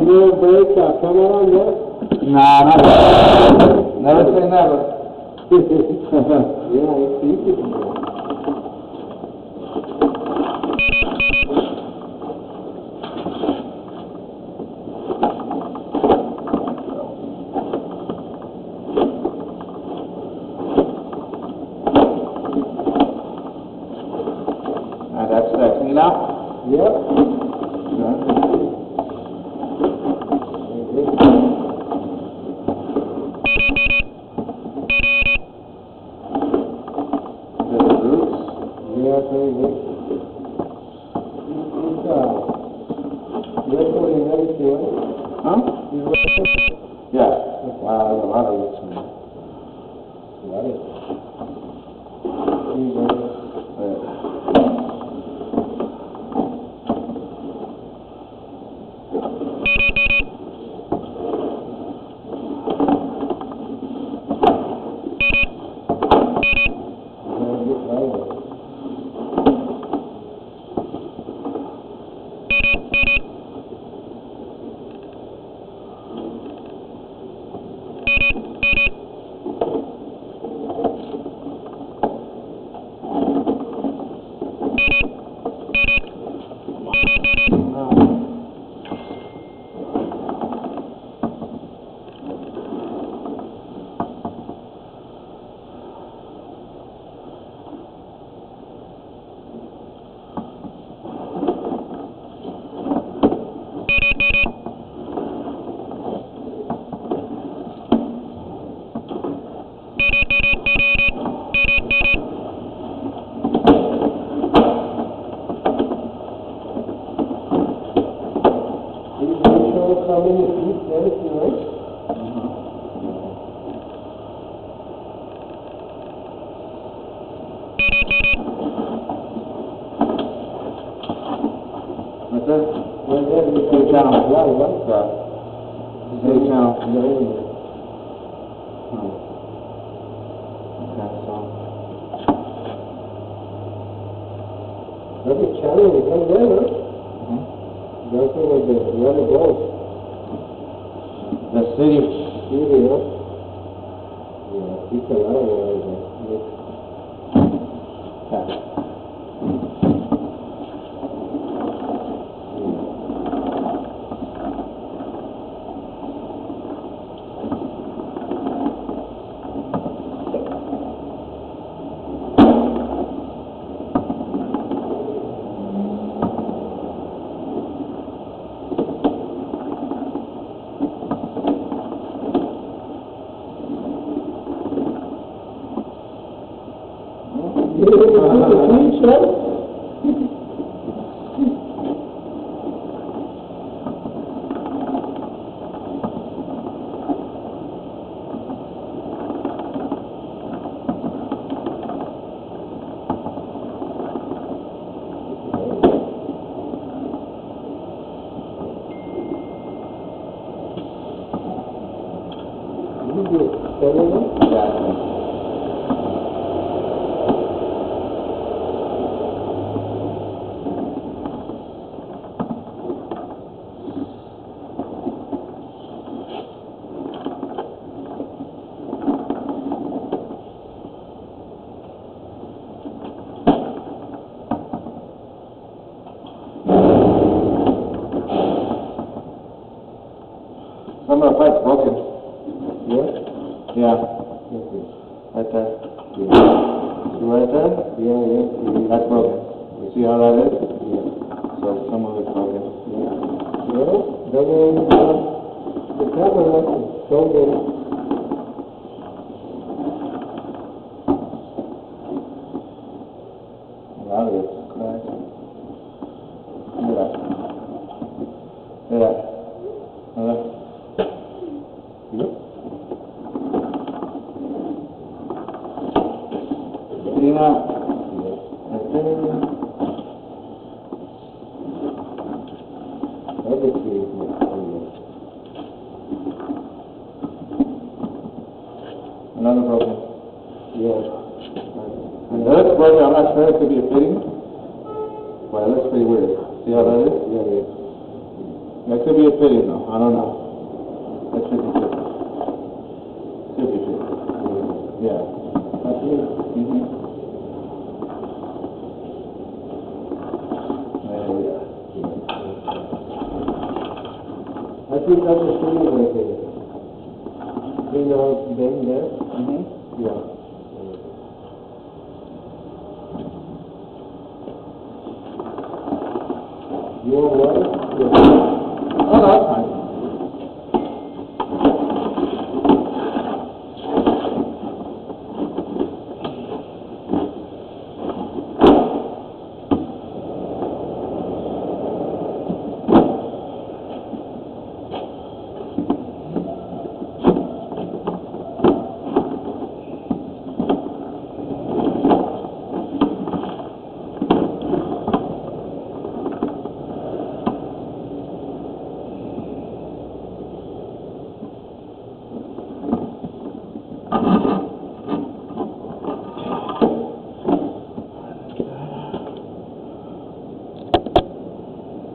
will break a camera, yes? Nah, not yet. Never say never. Yeah, it's easy. That's that clean out? Yep. Huh? Yeah. Wow, there's a lot of roots in there. How many feet there is, right? What's that? Yeah, channel. Yeah. Same channel. Yeah. Okay, so. That is channel is right there, right? That's where the water goes. The city. City, yeah? Yeah, it's a lot of water there. Okay. Some of the pipe's broken. Yeah? Yeah. Okay. Right there. Yeah. See right there? Yeah. That's broken. You see how that is? Yeah. So some of it's broken. Yeah. Well, that was the camera showed it. A lot of it's cracked. Look at that. Look at that. Look at that. Yep. See now? Right there. That is beautiful. Another broken. Yeah. And the other broken, I'm not sure it could be a fitting, but it looks pretty weird. See how that is? Yeah. That should be a fitting though. I don't know. That should be fitting. Should be fitting. Yeah. That's it. Mm-hmm. There we go. I think that's a ceiling right there. See now, bend there? Mm-hmm. Yeah. You want water?